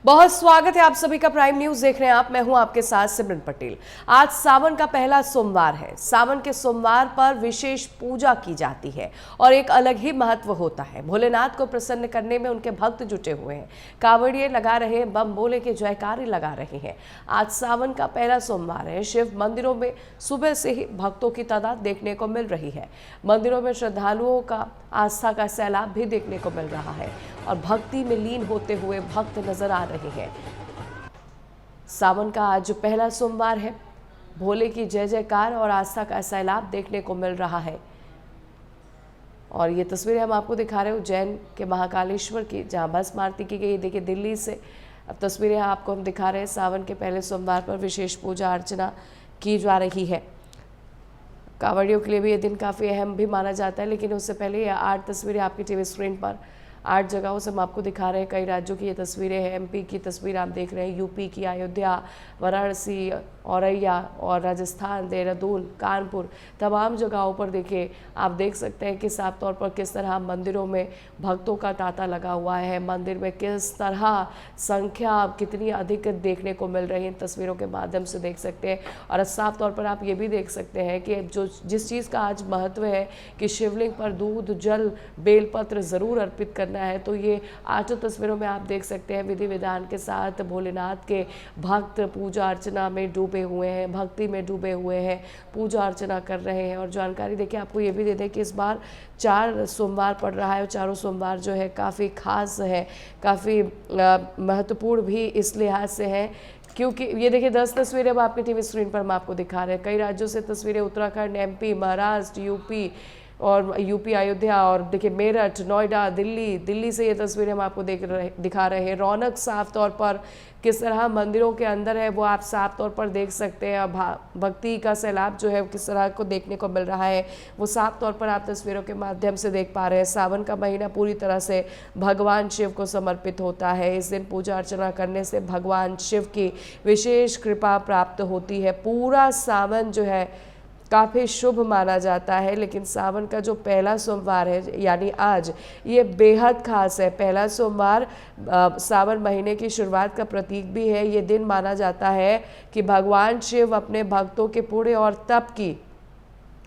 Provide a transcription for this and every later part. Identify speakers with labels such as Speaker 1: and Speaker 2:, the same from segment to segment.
Speaker 1: बहुत स्वागत है आप सभी का प्राइम न्यूज देख रहे हैं आप। मैं हूं आपके साथ सिमरन पटेल। आज सावन का पहला सोमवार है। सावन के सोमवार पर विशेष पूजा की जाती है और एक अलग ही महत्व होता है। भोलेनाथ को प्रसन्न करने में उनके भक्त जुटे हुए हैं। कांवड़िए लगा रहे हैं, बम बोले के जयकारे लगा रहे हैं। आज सावन का पहला सोमवार है। शिव मंदिरों में सुबह से ही भक्तों की तादाद देखने को मिल रही है। मंदिरों में श्रद्धालुओं का आस्था का सैलाब भी देखने को मिल रहा है और भक्ति में लीन होते हुए भक्त नजर आ रहे हैं। सावन का आज पहला सोमवार है। भोले की जय जयकार और आस्था का सैलाब देखने को मिल रहा है। और ये तस्वीरें हम आपको दिखा रहे हैं उज्जैन के महाकालेश्वर की, जहां भस्म आरती की गई। देखिए दिल्ली से अब तस्वीरें आपको हम दिखा रहे हैं। सावन के पहले सोमवार पर विशेष पूजा अर्चना की जा रही है। कांवड़ियों के लिए भी ये दिन काफ़ी अहम भी माना जाता है। लेकिन उससे पहले ये 8 तस्वीरें आपकी टीवी स्क्रीन पर 8 जगहों से हम आपको दिखा रहे हैं। कई राज्यों की ये तस्वीरें हैं। एमपी की तस्वीर आप देख रहे हैं, यूपी की अयोध्या, वाराणसी, औरैया और राजस्थान, देहरादून, कानपुर, तमाम जगहों पर देखिए आप देख सकते हैं कि साफ तौर पर किस तरह मंदिरों में भक्तों का तांता लगा हुआ है। मंदिर में किस तरह संख्या कितनी अधिक देखने को मिल रही है, तस्वीरों के माध्यम से देख सकते हैं। और साफ तौर पर आप ये भी देख सकते हैं कि जिस चीज़ का आज महत्व है कि शिवलिंग पर दूध, जल, बेलपत्र ज़रूर अर्पित करना है, तो ये 8 तस्वीरों में आप देख सकते हैं विधि विधान के साथ भोलेनाथ के भक्त पूजा अर्चना में डूबे हुए हैं, भक्ति में डूबे हुए हैं, पूजा अर्चना कर रहे हैं। और जानकारी देखिए आपको ये भी दे दें कि इस बार 4 सोमवार पड़ रहा है और चारों सोमवार जो है काफ़ी खास है, काफ़ी महत्वपूर्ण भी इस लिहाज से है क्योंकि ये देखिए 10 तस्वीरें अब आपके टीवी स्क्रीन पर हम आपको दिखा रहे हैं। कई राज्यों से तस्वीरें, उत्तराखंड, एमपी, महाराष्ट्र, यूपी और यूपी अयोध्या, और देखिए मेरठ, नोएडा, दिल्ली से ये तस्वीरें हम आपको दिखा रहे हैं। रौनक साफ तौर पर किस तरह मंदिरों के अंदर है वो आप साफ तौर पर देख सकते हैं। भक्ति का सैलाब जो है किस तरह को देखने को मिल रहा है वो साफ तौर पर आप तस्वीरों के माध्यम से देख पा रहे हैं। सावन का महीना पूरी तरह से भगवान शिव को समर्पित होता है। इस दिन पूजा अर्चना करने से भगवान शिव की विशेष कृपा प्राप्त होती है। पूरा सावन जो है काफ़ी शुभ माना जाता है। लेकिन सावन का जो पहला सोमवार है यानी आज, ये बेहद खास है। पहला सोमवार सावन महीने की शुरुआत का प्रतीक भी है। ये दिन माना जाता है कि भगवान शिव अपने भक्तों के पुण्य और तप की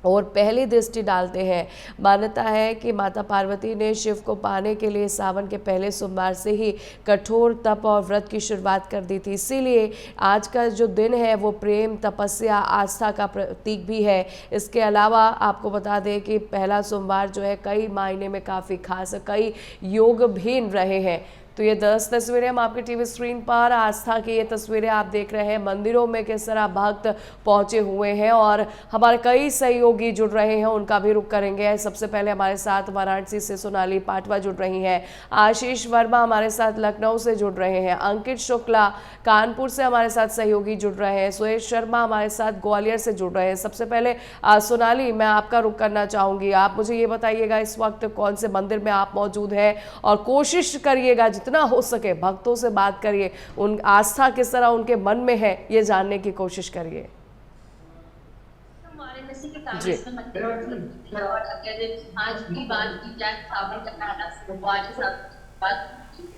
Speaker 1: और पहली दृष्टि डालते हैं। मान्यता है कि माता पार्वती ने शिव को पाने के लिए सावन के पहले सोमवार से ही कठोर तप और व्रत की शुरुआत कर दी थी। इसीलिए आज का जो दिन है वो प्रेम, तपस्या, आस्था का प्रतीक भी है। इसके अलावा आपको बता दें कि पहला सोमवार जो है कई मायने में काफ़ी खास है, कई योग भी रहे हैं। तो ये 10 तस्वीरें हम आपके टीवी स्क्रीन पर, आस्था की ये तस्वीरें आप देख रहे हैं। मंदिरों में किस तरह भक्त पहुंचे हुए हैं और हमारे कई सहयोगी जुड़ रहे हैं, उनका भी रुख करेंगे। सबसे पहले हमारे साथ वाराणसी से सोनाली पाटवा जुड़ रही हैं, आशीष वर्मा हमारे साथ लखनऊ से जुड़ रहे हैं, अंकित शुक्ला कानपुर से हमारे साथ सहयोगी जुड़ रहे हैं, सुरेश शर्मा हमारे साथ ग्वालियर से जुड़ रहे हैं। सबसे पहले सोनाली, मैं आपका रुख करना चाहूँगी। आप मुझे ये बताइएगा इस वक्त कौन से मंदिर में आप मौजूद हैं और कोशिश करिएगा जितना हो सके भक्तों से बात करिए, उन आस्था किस तरह उनके मन में है ये जानने की कोशिश करिए।
Speaker 2: जी, और अगर आज की बात की जाए सावन का पहला सोमवार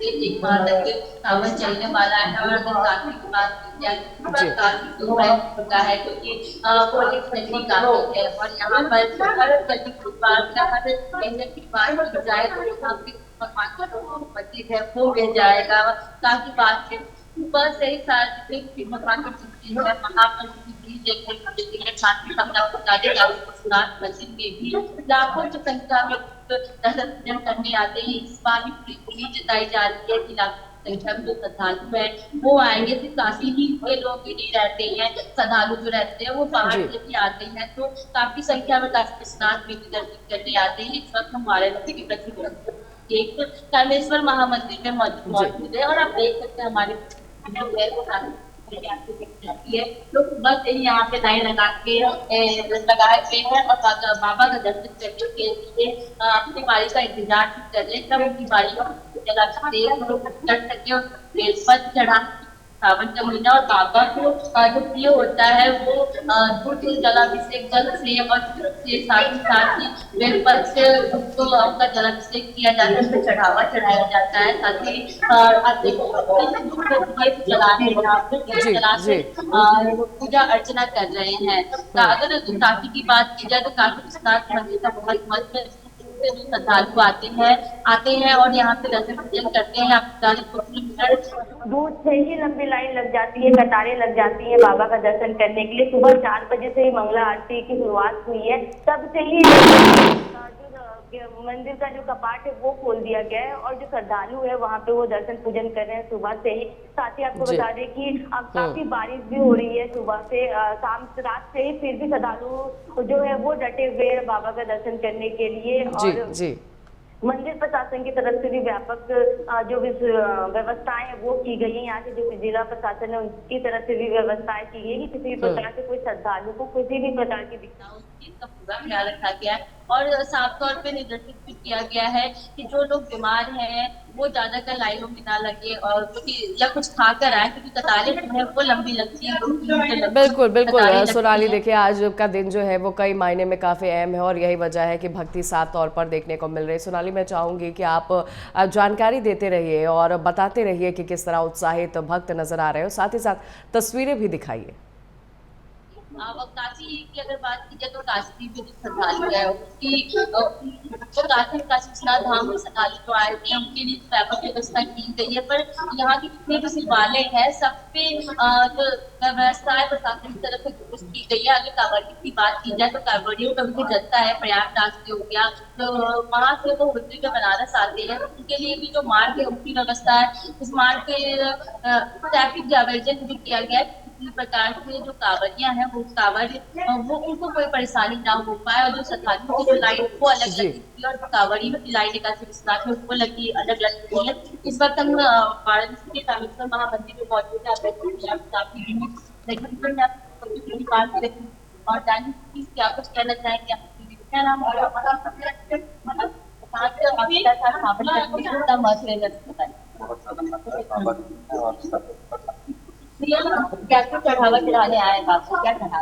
Speaker 2: एक माह तक सावन चलने वाला है। और अगर कार्तिक की बात की जाए कार्तिक सोमवार होता है क्योंकि पुलिस नजदीक आती है और यहाँ पर हर बुधवार का हर महीने की बात की जाए तो यहाँ पे मंदिर है वो मिल जाएगा। काफी बात सुबह से ही सार्वजनिक भगवान की लाखों की संख्या में दर्शन पूजन करने आते हैं। इस बार भी उम्मीद जताई जा रही है कि लाखों संख्या में जो श्रद्धालु है वो आएंगे। सिर्फ काशी ही के लोग भी नहीं रहते हैं, श्रद्धालु जो रहते हैं वो बाहर से भी आते हैं। तो काफी संख्या में काशी स्नान में भी दर्शन करने आते हैं। इस वक्त हमारे नदी के प्रति एक कामेश्वर महामंदिर में मौजूद है और आप देख सकते हैं हमारे लोग बस यहाँ पे लाइन लगाए हैं और बाबा का दर्शन करने के लिए अपनी बारी का इंतजार कर रहे हैं। तब उनकी बारी कर सके और बेलपत्र चढ़ा सावन का महीना और बाबा को जो प्रिय होता है वो दूध जलाभिषेक जल से और दूध से साथ ही बेलपत्र से उसको आपका जलाभिषेक किया जाता है, उसको चढ़ावा चढ़ाया जाता है। साथ ही आप देखो दीप जलाने
Speaker 1: जी
Speaker 2: जला
Speaker 1: जी।
Speaker 2: के पूजा अर्चना कर रहे हैं। अगर काशी की बात की जाए तो काशी विश्वनाथ मंदिर का बहुत महत्व है। श्रद्धालु आते हैं और यहाँ पे दर्शन पूजन करते हैं। आप 40 किलोमीटर दूर से ही लंबी लाइन लग जाती है, कतारें लग जाती है बाबा का दर्शन करने के लिए। सुबह 4 बजे से ही मंगला आरती की शुरुआत हुई है, तब से ही मंदिर का जो कपाट है वो खोल दिया गया है और जो श्रद्धालु है वहाँ पे वो दर्शन पूजन कर रहे हैं सुबह से ही। साथ ही आपको बता दें कि अब काफी बारिश भी हो रही है सुबह से, शाम रात से ही, फिर भी श्रद्धालु जो है वो डटे हुए हैं बाबा का दर्शन करने के लिए।
Speaker 1: जी
Speaker 2: और
Speaker 1: जी।
Speaker 2: मंदिर प्रशासन की तरफ से भी व्यापक जो व्यवस्थाएं है वो की गई है। यहाँ के जो जिला प्रशासन है उनकी तरफ से भी व्यवस्थाएं की गई है कि किसी भी प्रकार से कोई श्रद्धालु को किसी भी प्रकार की दिक्कत हो, उस चीज का पूरा ख्याल रखा गया है। और साफ तौर पे निर्देशित भी किया गया है कि जो लोग बीमार हैं वो ज्यादातर लाइनों में ना लगे और क्योंकि या कुछ खाकर आए, क्योंकि कतारें जो है वो लंबी लगती है, 2 किलोमीटर लगती है,
Speaker 1: बिल्कुल बिल्कुल
Speaker 2: कतारें लगती
Speaker 1: सोनाली,
Speaker 2: हैं।
Speaker 1: देखिए आज का दिन जो है वो कई मायने में काफ़ी अहम है और यही वजह है कि भक्ति साफ तौर पर देखने को मिल रही है। सोनाली, मैं चाहूंगी कि आप जानकारी देते रहिए और बताते रहिए कि किस तरह उत्साहित भक्त नजर आ रहे हो, साथ ही साथ तस्वीरें भी दिखाइए।
Speaker 2: काशी की अगर बात की जाए तो काशी भी श्रद्धालु है उसकी जो काशी विश्वनाथ धाम में श्रद्धालु जो आए थे उनके लिए व्यापक व्यवस्था की गई है। पर यहाँ के जितने भी शिवालय है सब पे जो व्यवस्था है प्रशासन की तरफ से दुरुस्त की गई है। अगर कांवड़ियों की बात की जाए तो कांवड़ियों का भी जनता है प्रयागराज से हो गया तो वहाँ से वो होते हुए बनारस आते हैं, उनके लिए भी जो मार्ग है उसकी व्यवस्था है। उस मार्ग पे ट्रैफिक डायवर्जन भी किया गया है, प्रकार के जो कांवड़ियां हैं वो वो उनको कोई परेशानी ना हो पाए। और जो श्रद्धालुओं की जो लाइन वो अलग
Speaker 1: जी
Speaker 2: लगी थी और कांवड़ियों की लाइन काशी विश्वनाथ में वो लगी अलग लगी है। इस वक्त हम वाराणसी के कामेश्वर महामंदिर में मौजूद है। काफी और जानवी क्या कुछ कहना चाहेंगे? क्या नाम क्या चढ़ावा चढ़ाने आए बाबू, क्या चढ़ा?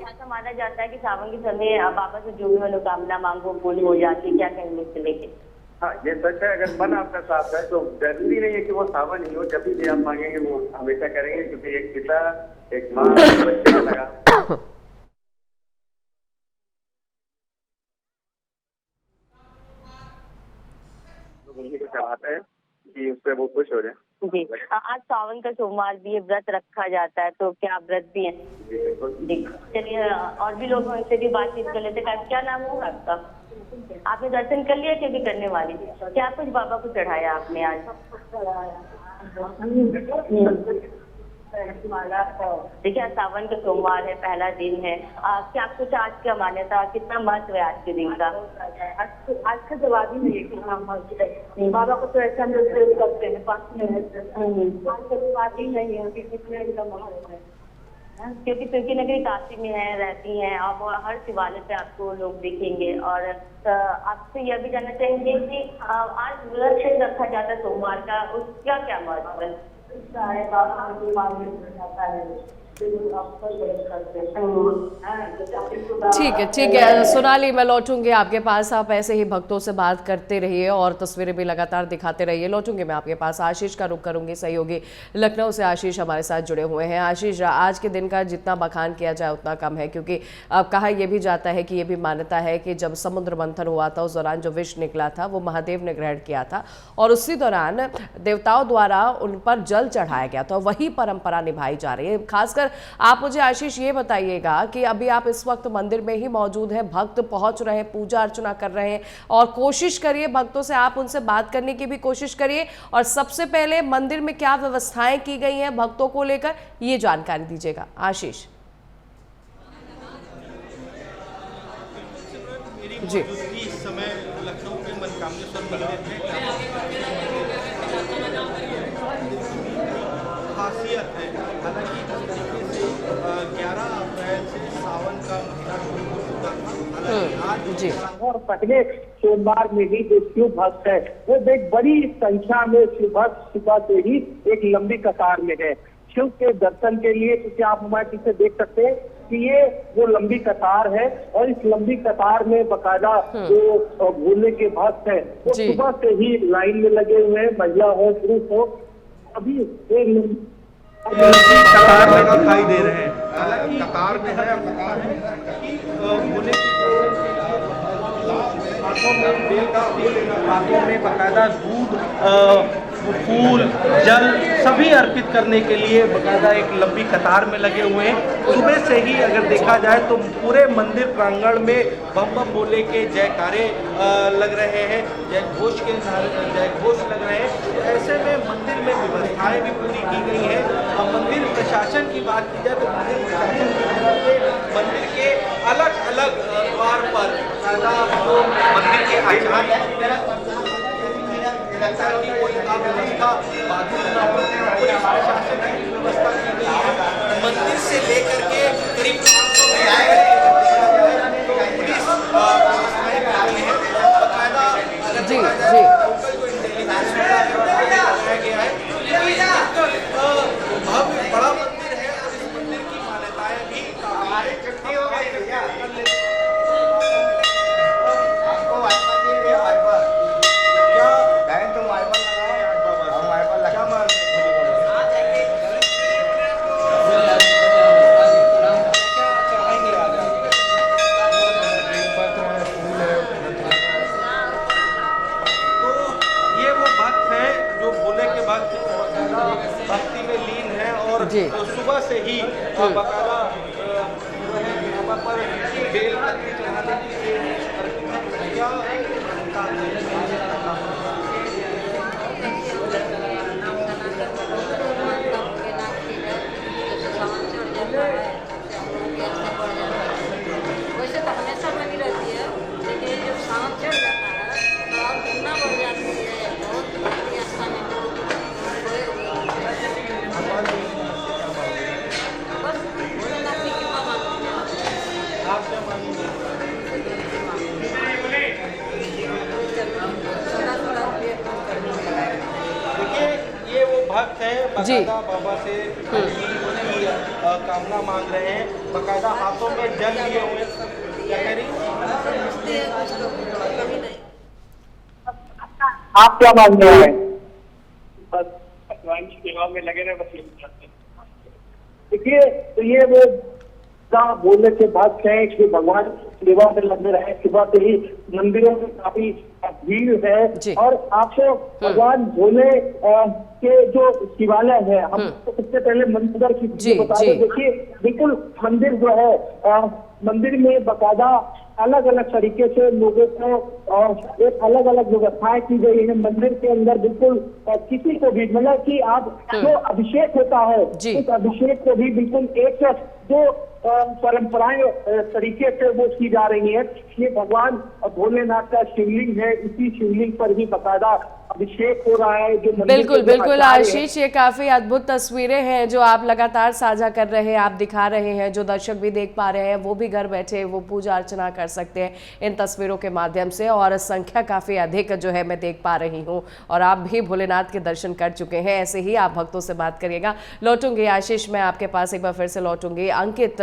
Speaker 2: ऐसा माना जाता है कि सावन के समय बाबा से जो भी मनोकामना मांगो पूरी हो जाती है, क्या कहेंगे इससे लेके?
Speaker 3: हाँ, ये सच है। अगर मन आपका साफ है तो जरूरी नहीं है कि वो सावन ही हो, जब भी आप मांगेंगे वो हमेशा करेंगे, क्योंकि एक पिता एक माँ बच्चे का लगा उन्हीं को चढ़ाते हैं कि उससे वो खुश हो जाए।
Speaker 2: जी, आज सावन का सोमवार भी है, व्रत रखा जाता है, तो क्या व्रत भी है?
Speaker 3: जी बिल्कुल।
Speaker 2: चलिए और भी लोग उनसे भी बातचीत कर लेते हैं। क्या नाम होगा आपका? आपने दर्शन कर लिया कि भी करने वाली? क्या कुछ बाबा को चढ़ाया आपने आज? देखिए आज सावन का सोमवार है, पहला दिन है। क्या कुछ आज का मान्यता, कितना महत्व है आज के दिन का?
Speaker 4: आज का जवाब ही नहीं है। बाबा को तो ऐसा करते हैं पास में आज का जवाब ही नहीं है कि कितने का महत्व है।
Speaker 2: क्योंकि नगरी काशी में है, रहती हैं आप, हर शिवालय पे आपको लोग दिखेंगे। और आपसे यह भी जानना चाहेंगे कि आज व्रत रखा जाता है सोमवार का, उसका क्या महत्व है?
Speaker 1: ठीक है सोनाली, मैं लौटूंगी आपके पास। आप ऐसे ही भक्तों से बात करते रहिए और तस्वीरें भी लगातार दिखाते रहिए। लौटूंगी मैं आपके पास। आशीष का रुख करूंगी, सहयोगी लखनऊ से आशीष हमारे साथ जुड़े हुए हैं। आशीष, आज के दिन का जितना बखान किया जाए उतना कम है, क्योंकि कहा यह भी जाता है कि ये भी मान्यता है कि जब समुद्र मंथन हुआ था उस दौरान जो विष निकला था वो महादेव ने ग्रहण किया था और उसी दौरान देवताओं द्वारा उन पर जल चढ़ाया गया था। वही परंपरा निभाई जा रही है। खासकर आप मुझे आशीष ये बताइएगा कि अभी आप इस वक्त मंदिर में ही मौजूद हैं, भक्त पहुंच रहे हैं, पूजा अर्चना कर रहे हैं, और कोशिश करिए भक्तों से आप उनसे बात करने की भी कोशिश करिए। और सबसे पहले मंदिर में क्या व्यवस्थाएं की गई हैं भक्तों को लेकर, ये जानकारी दीजिएगा आशीष। जी
Speaker 5: इस समय लखनऊ के मनकामेश्वर मंदिर में खासियत है। हालांकि इस तरीके से 11 अप्रैल से सावन का महीना शुरू हो चुका था।
Speaker 1: जी।
Speaker 6: और पहले सोमवार में भी जो शिव भक्त है वो एक बड़ी संख्या में शिव भक्त सुबह से ही एक लंबी कतार में है शिव के दर्शन के लिए, क्योंकि आप हमारे पीछे देख सकते हैं कि ये वो लंबी कतार है और इस लंबी कतार में बकायदा जो भोले के भक्त है वो सुबह से ही लाइन में लगे हुए हैं, महिला हो पुरुष हो, अभी
Speaker 5: कतार में दिखाई दे रहे हैं। हालांकि कतार में है, कतार में कि भोले हाथों में बकायदा दूध, फूल, जल सभी अर्पित करने के लिए बकायदा एक लंबी कतार में लगे हुए हैं। सुबह से ही अगर देखा जाए तो पूरे मंदिर प्रांगण में बम बम भोले के जयकारे लग रहे हैं, जय घोष लग रहे हैं। तो ऐसे में मंदिर में व्यवस्थाएं भी पूरी की गई हैं। मंदिर प्रशासन की बात की जाए तो मंदिर प्रशासन की तरफ से मंदिर के अलग अलग द्वार पर मंदिर के आचार्य ताकि कोई व्यवस्था बाधित न हो, पुलिस प्रशासन की व्यवस्था की गई है। मंदिर से लेकर के करीब 500 पुलिस व्यवस्थाएं की गई है। बकायदा
Speaker 1: जी
Speaker 5: इंटेलिजेंस लगाया गया है। भव्य बड़ा मंदिर है और इस मंदिर की मान्यताएं भी भक्ति में लीन है और सुबह से ही बकायदा यहाँ पर बेल पत्ती चढ़ाने के लिए
Speaker 7: वैसे तो हमेशा बनी रहती है, लेकिन जब सावन चढ़ जाता है तो और दुगना बढ़ जाती है। बहुत स्थान है बस भोलेनाथ की कृपा मांगते हैं।
Speaker 5: आप क्या मांगेंगे? देखिए ये वो भक्त है बकायदा बाबा से कामना मांग रहे हैं, बकायदा हाथों में जल लिए हुए। क्या कह रही?
Speaker 6: आप क्या मांग रहे हैं? बस भगवान की सेवा में लगे रहे, बस। देखिए तो ये वो बोलने के बाद है कि भगवान सेवा में लगे रहे। सुबह से ही मंदिरों में काफी भीड़ है और आपको भगवान भोले के जो शिवालय है, हम सबसे पहले मंदिर की बता दें। देखिए बिल्कुल मंदिर जो है मंदिर में बकायदा अलग अलग तरीके से लोगों को एक अलग अलग व्यवस्थाएं की गई है। मंदिर के अंदर बिल्कुल किसी को भी मतलब कि आप जो अभिषेक होता है उस अभिषेक को भी बिल्कुल एक जो परंपराएं तरीके से वो की जा रही है। ये भगवान भोलेनाथ का शिवलिंग है, इसी शिवलिंग पर भी बकायदा अभिषेक हो रहा है। जो
Speaker 1: बिल्कुल बिल्कुल आशीष, ये काफी अद्भुत तस्वीरें हैं जो आप लगातार साझा कर रहे हैं, आप दिखा रहे हैं, जो दर्शक भी देख पा रहे हैं वो भी घर बैठे वो पूजा अर्चना कर सकते हैं इन तस्वीरों के माध्यम से। और संख्या काफी अधिक जो है मैं देख पा रही हूँ और आप भी भोलेनाथ के दर्शन कर चुके हैं। ऐसे ही आप भक्तों से बात करिएगा। लौटूंगी आशीष, मैं आपके पास एक बार फिर से लौटूंगी। अंकित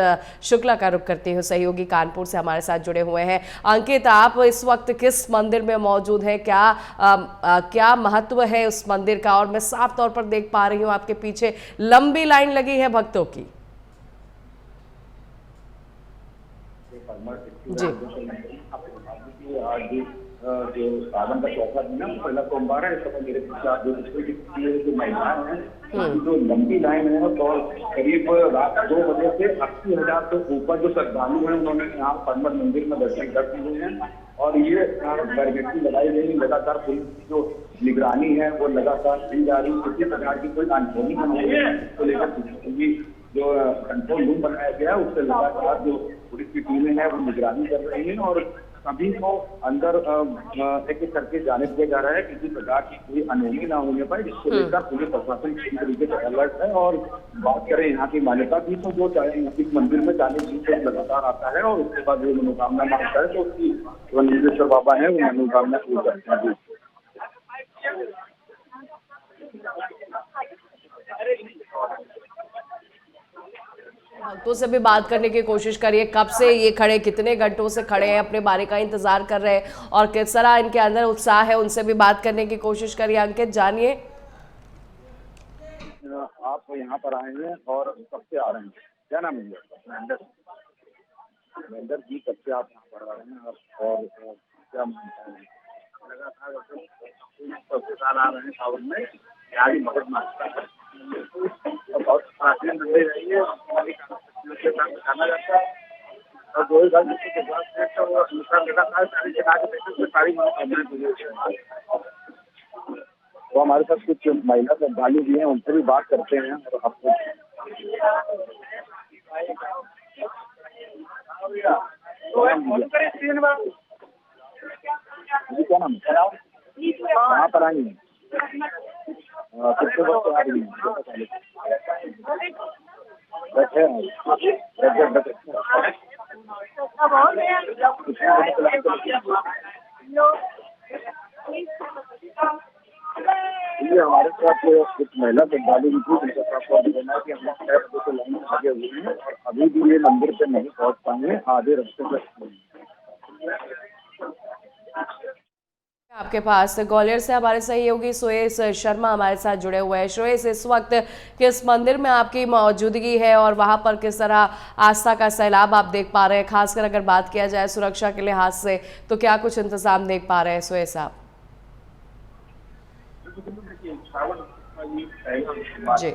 Speaker 1: शुक्ला का रुख करती हूँ, सहयोगी कानपुर से हमारे साथ जुड़े हुए हैं। अंकित, आप इस वक्त किस मंदिर में मौजूद हैं? क्या महत्व है उस मंदिर का? और मैं साफ तौर पर देख पा रही हूँ आपके पीछे लंबी लाइन लगी है भक्तों की। जी
Speaker 3: आज जो सावन का चौथा दिन है, पहला सोमवार है। इस समय मेरे पीछे आप जो महिलाएं हैं जो लंबी लाइन है और करीब रात 2 बजे से 80,000 से ऊपर जो श्रद्धालु हैं उन्होंने यहाँ परमड़ मंदिर में दर्शन कर दिए हैं। और ये बैरिकेड लगाई गई, लगातार पुलिस की जो निगरानी है वो लगातार की जा रही है। किसी प्रकार की कोई अनहोनी न हो तो लेकर जो कंट्रोल रूम बनाया गया है उससे लगातार जो पुलिस की टीमें हैं वो निगरानी कर रही हैं। और सभी को अंदर एक एक करके जाने दिया जा रहा है। किसी प्रकार की कोई अनहोनी ना होने पाए, जिसको लेकर पुलिस प्रशासन पूरी तरीके से अलर्ट है। और बात करें यहाँ की मान्यता की, तो जो चाहे इस मंदिर में 40 दिन से लगातार आता है और उसके बाद जो मनोकामना मांगता है तो उसकी जो नीलेश्वर बाबा है वो मनोकामना पूरी करते हैं।
Speaker 1: भक्तों से भी बात करने की कोशिश करिए, कब से ये खड़े, कितने घंटों से खड़े हैं, अपने बारी का इंतजार कर रहे हैं और किस तरह इनके अंदर उत्साह है, उनसे भी बात करने की कोशिश करिए। अंकित, जानिए।
Speaker 3: आप यहाँ पर आए हैं और कब से आ रहे हैं? क्या नाम है? महेंद्र जी, कब से आप यहाँ पर आ रहे हैं और क्या मानते हैं? लगातार साल आ रहे हैं सावन में, यहाँ की मगध मानता है बहुत प्राचीन मंदिर है ये, जाना जाता है। और 2000 के बाद लगातार सारी मनोकामनाएं पूरी होती हैं। तो हमारे साथ कुछ महिला श्रद्धालु भी हैं, उनसे भी बात करते हैं और आपको क्या नाम है? कहाँ पर आई हैं? कितने वक्त आ रही हैं? ये हमारे साथ कुछ महिला श्रद्धालु भी थी, जिनका साफ कहना है कि हम 6 बजे से लाइन में लगे हुए हैं और अभी भी ये मंदिर पे नहीं पहुंच पाए हैं, आधे रास्ते पर।
Speaker 1: आपके पास ग्वालियर से हमारे सहयोगी सुरेश शर्मा हमारे साथ जुड़े हुए हैं। सुरेश, इस वक्त किस मंदिर में आपकी मौजूदगी है और वहां पर किस तरह आस्था का सैलाब आप देख पा रहे हैं? खासकर अगर बात किया जाए सुरक्षा के लिहाज से, तो क्या कुछ इंतजाम देख पा रहे हैं सुरेश साहब? जी,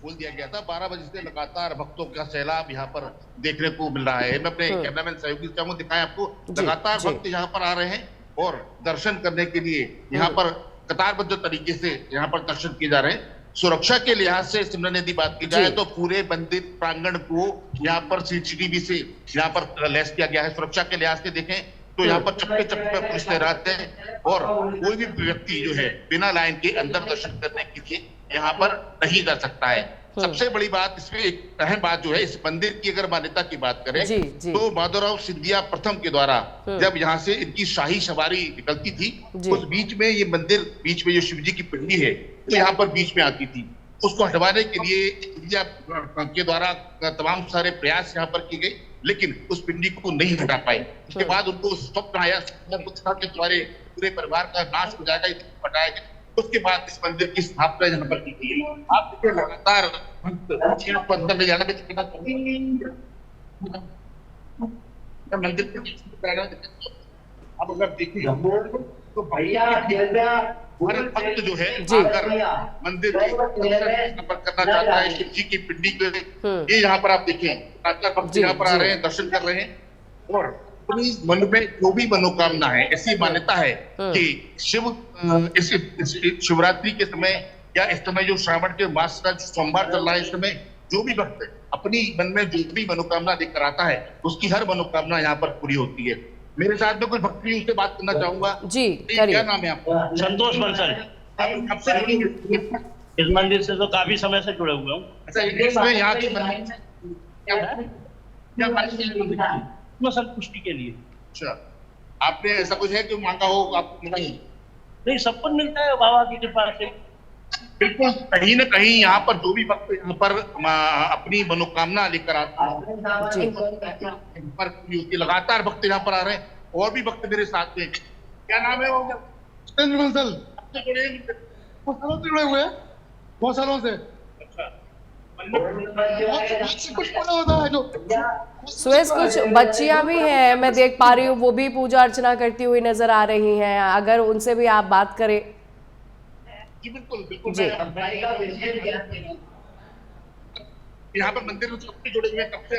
Speaker 8: खोल दिया गया था। 12 बजे से लगातार भक्तों का सैलाब यहाँ पर देखने को मिल रहा है। मैं अपने कैमरामैन सहयोगी से चाहूंगा दिखाएं आपको, लगातार भक्त यहाँ पर आ रहे हैं और दर्शन करने के लिए यहाँ पर कतारबद्ध तरीके से यहाँ पर दर्शन किए जा रहे हैं। सुरक्षा के लिहाज से सिमरन यदि बात की जाए तो पूरे मंदिर प्रांगण को यहाँ पर सीसीटीवी से यहाँ पर लैस किया गया है। सुरक्षा के लिहाज से देखें तो यहाँ पर चप्पे चप्पे पर पुलिस तैनात है और कोई भी व्यक्ति जो है बिना लाइन के अंदर दर्शन करने के लिए यहाँ पर नहीं जा सकता है। सबसे बड़ी बात इसमें एक अहम बात जो है, इस मंदिर की अगर मान्यता की बात करें तो माधवराव सिंधिया प्रथम के द्वारा जब यहाँ से इनकी शाही सवारी निकलती थी, उस बीच में ये मंदिर, बीच में जो शिव जी की पिंडी है तो यहाँ पर बीच में आती थी। उसको हटवाने के लिए सिंधिया के द्वारा तमाम सारे प्रयास यहाँ पर किए गए, लेकिन उस पिंडी को नहीं हटा पाए। उसके बाद उनको स्वप्न आया के द्वारा पूरे परिवार का नाश हो जाएगा, हटाया गया। उसके बाद इस मंदिर की स्थापना यहाँ पर की गई। आप देखिए लगातार अंदर ले जाना मंदिर आप अगर देखिए तो भैया भक्त जो है आकर मंदिर करना चाहता है शिव जी की पिंडी के, ये यहाँ पर आप देखें भक्त यहाँ पर आ रहे हैं, दर्शन कर रहे हैं और अपनी मन में जो भी मनोकामना है, ऐसी मान्यता है कि शिव इस शिवरात्रि के समय या इस समय जो श्रावण के मास का सोमवार चल रहा है, इस समय जो भी भक्त अपनी मन में जो भी मनोकामना लेकर आता है उसकी हर मनोकामना यहाँ पर पूरी होती है। मेरे साथ में कुछ भक्त भी उनसे बात करना चाहूंगा।
Speaker 1: जी,
Speaker 8: क्या नाम है आपका?
Speaker 9: संतोष बंसल। इस मंदिर से तो काफी समय से जुड़े हुए हूँ।
Speaker 8: अच्छा, यहाँ की
Speaker 9: संतुष्टि के लिए।
Speaker 8: अच्छा, आपने ऐसा कुछ है कि मांगा हो आपको?
Speaker 9: नहीं, सब कुछ मिलता है बाबा की कृपा से।
Speaker 8: बिल्कुल, कहीं न कहीं यहाँ पर जो भी भक्त यहाँ पर अपनी मनोकामना लेकर आता है, लगातार भक्त यहाँ पर आ रहे हैं और भी भक्त मेरे साथ में। क्या नाम है वो?
Speaker 10: जुड़े हुए हैं बहुत सालों से। कुछ होता है जो
Speaker 1: सुरेश, कुछ बच्चियां भी हैं, मैं देख पा रही हूँ, वो भी पूजा अर्चना करती हुई नजर आ रही हैं। अगर उनसे भी आप बात करें।
Speaker 8: जी बिल्कुल बिल्कुल। यहाँ पर मंदिर में सबसे जुड़े हुए कब से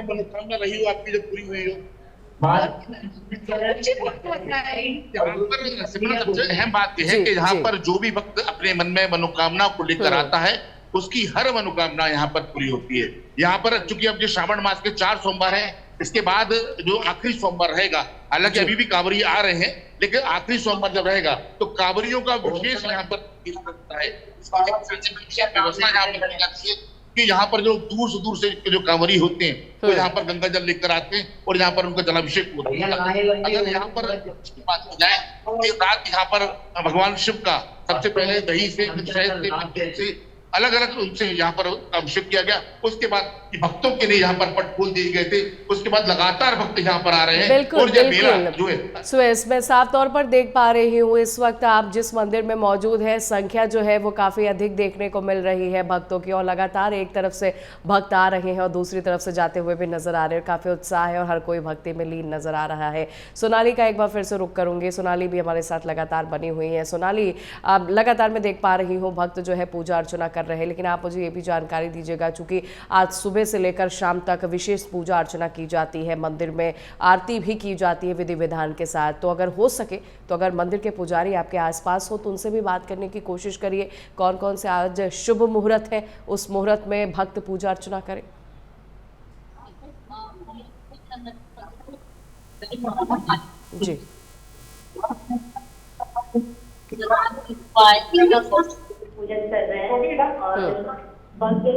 Speaker 8: मनोकामना रही हो आपकी जो पूरी हुई हो। सबसे अहम बात यह है कि यहाँ पर जो भी भक्त अपने मन में मनोकामना को लेकर आता है उसकी हर मनोकामना यहाँ पर पूरी होती है। यहाँ पर चूंकि अब जो श्रावण मास के 4 सोमवार हैं, इसके बाद जो आखिरी सोमवार रहेगा, हालांकि अभी भी कांवरिया आ रहे हैं, लेकिन आखिरी सोमवार जब रहेगा तो कांवरियों का विशेष यहाँ पर है, व्यवस्था यहाँ पर की जाती है कि यहाँ पर जो दूर से जो कांवरी होते हैं वो यहाँ पर गंगा जल लेकर आते हैं और यहाँ पर उनका जलाभिषेक होता है। अगर यहाँ पर बात हो जाए तो रात यहाँ पर भगवान शिव का सबसे पहले दही से, शहद से अलग अलग उनसे यहाँ पर अभिषेक किया गया। उसके बाद भक्तों के लिए यहाँ पर पट खोल दिए गए थे। उसके बाद लगातार भक्त यहाँ पर आ रहे हैं।
Speaker 1: बिल्कुल,
Speaker 8: और जो मेला जो है
Speaker 1: सुरेश, मैं साफ तौर पर देख पा रही हूँ इस वक्त आप जिस मंदिर में मौजूद है, संख्या जो है वो काफी अधिक देखने को मिल रही है भक्तों की, और लगातार एक तरफ से भक्त आ रहे हैं और दूसरी तरफ से जाते हुए भी नजर आ रहे हैं। काफी उत्साह है और हर कोई भक्ति में लीन नजर आ रहा है। सोनाली का एक बार फिर से रुख करूंगी, सोनाली भी हमारे साथ लगातार बनी हुई है। सोनाली, लगातार मैं देख पा रही हूँ भक्त जो है पूजा अर्चना कर रहे हैं, लेकिन आप मुझे ये भी जानकारी दीजिएगा, चूंकि आज सुबह से लेकर शाम तक विशेष पूजा अर्चना की जाती है, मंदिर में आरती भी की जाती है विधि विधान के साथ, तो अगर हो सके तो अगर मंदिर के पुजारी आपके आसपास हो तो उनसे भी बात करने की कोशिश करिए, कौन कौन से आज शुभ मुहूर्त है, उस मुहूर्त में भक्त पूजा अर्चना करें। जी,
Speaker 4: पूजन कर रहे हैं और बाकी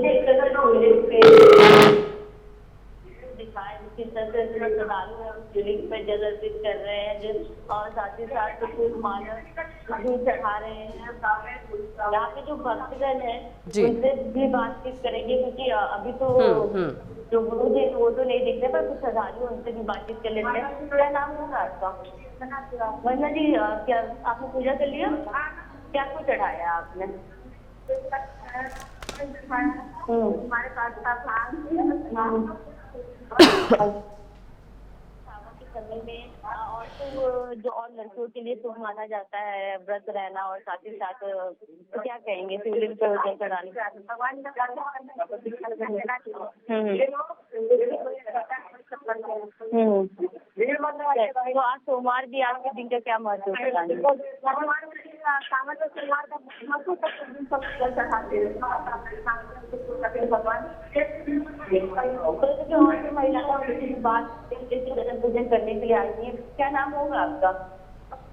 Speaker 4: दिखाए किस तरह से श्रद्धालु है शिवलिंग पे जल अर्पित कर रहे हैं और साथ ही साथ फूल माला भी चढ़ा रहे हैं। यहाँ पे जो भक्तगण है उनसे भी बातचीत करेंगे, क्योंकि अभी तो जो गुरु जी वो तो नहीं दिखते, पर कुछ श्रद्धालु उनसे भी बातचीत कर लेते हैं। क्या नाम होगा आपका? वंदना जी, क्या आपने पूजा कर लिया? क्या कुछ चढ़ाया आपने? हमारे पास समय में और तो जो और लड़कियों के लिए शुभ माना जाता है व्रत रहना, और साथ ही साथ तो क्या कहेंगे शिवलिंग पर वजन चढ़ाने? तो आज सोमवार भी आपके दिन का क्या महत्व है? जो और महिला दर्शन पूजन करने के लिए आई है, क्या नाम होगा आपका?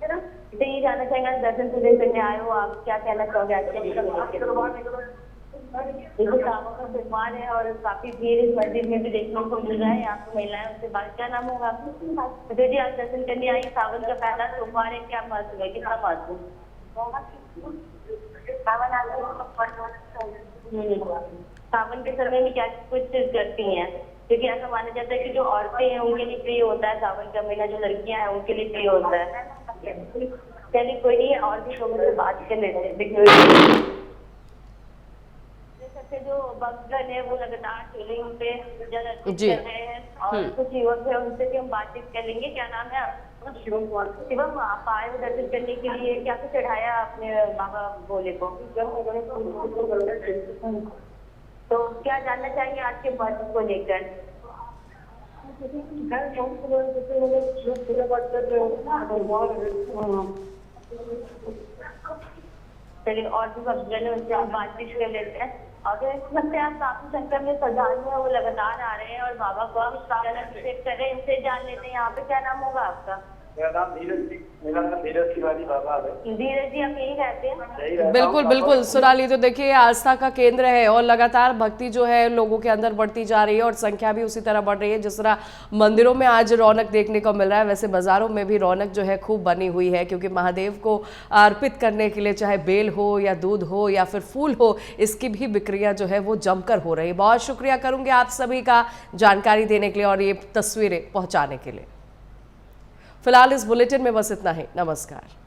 Speaker 4: तो ये जानना चाहेंगे, दर्शन पूजन करने आए हो आप, क्या कहना चाहोगे आज के? देखो सावन का सोमवार है और काफी भीड़ इस मंदिर में भी देखने को मिल रहा है। यहाँ पे महिलाएं उनसे बात, क्या नाम होगा आपका? तो जी आज दर्शन करने आई, सावन का पहला सोमवार है, क्या महत्व है, कितना महत्व? सावन के समय में क्या कुछ करती हैं? क्योंकि ऐसा माना जाता है कि जो औरतें हैं उनके लिए प्रिय होता है सावन का महीना, जो लड़कियां हैं उनके लिए प्रिय होता है। चलिए कोई नहीं, और भी लोगों से बात कर लेते हैं। जो भक्तगण है वो लगातार शिवलिंग पे जल अर्पित कर रहे हैं और कुछ युवक है उनसे भी हम बातचीत कर लेंगे। क्या नाम है आपका? शिवम, आप आए हो दर्शन करने के लिए, क्या कुछ चढ़ाया आपने बाबा भोले को? तो क्या जानना चाहेंगे आज के महत्व को लेकर? चलिए और भी भक्तगण है उनसे हम बातचीत कर लेते हैं। अगर इस वक्त आप काफी संख्या में श्रद्धालु है वो लगातार आ रहे हैं और बाबा को हम अभिषेक कर रहे हैं, इनसे जान लेते हैं। यहाँ पे क्या नाम होगा आपका?
Speaker 6: मेरा नाम धीरज जी, मेरा नाम धीरज तिवारी बाबा है।
Speaker 4: धीरज जी, आप यही रहते हैं?
Speaker 1: बिल्कुल बिल्कुल सोनाली, तो देखिए आस्था का केंद्र है और लगातार भक्ति जो है लोगों के अंदर बढ़ती जा रही है और संख्या भी उसी तरह बढ़ रही है। जिस तरह मंदिरों में आज रौनक देखने को मिल रहा है, वैसे बाजारों में भी रौनक जो है खूब बनी हुई है, क्योंकि महादेव को अर्पित करने के लिए चाहे बेल हो या दूध हो या फिर फूल हो, इसकी भी बिक्रियां जो है वो जमकर हो रही है। बहुत शुक्रिया करूंगी आप सभी का जानकारी देने के लिए और ये तस्वीरें पहुंचाने के लिए। फिलहाल इस बुलेटिन में बस इतना ही। नमस्कार।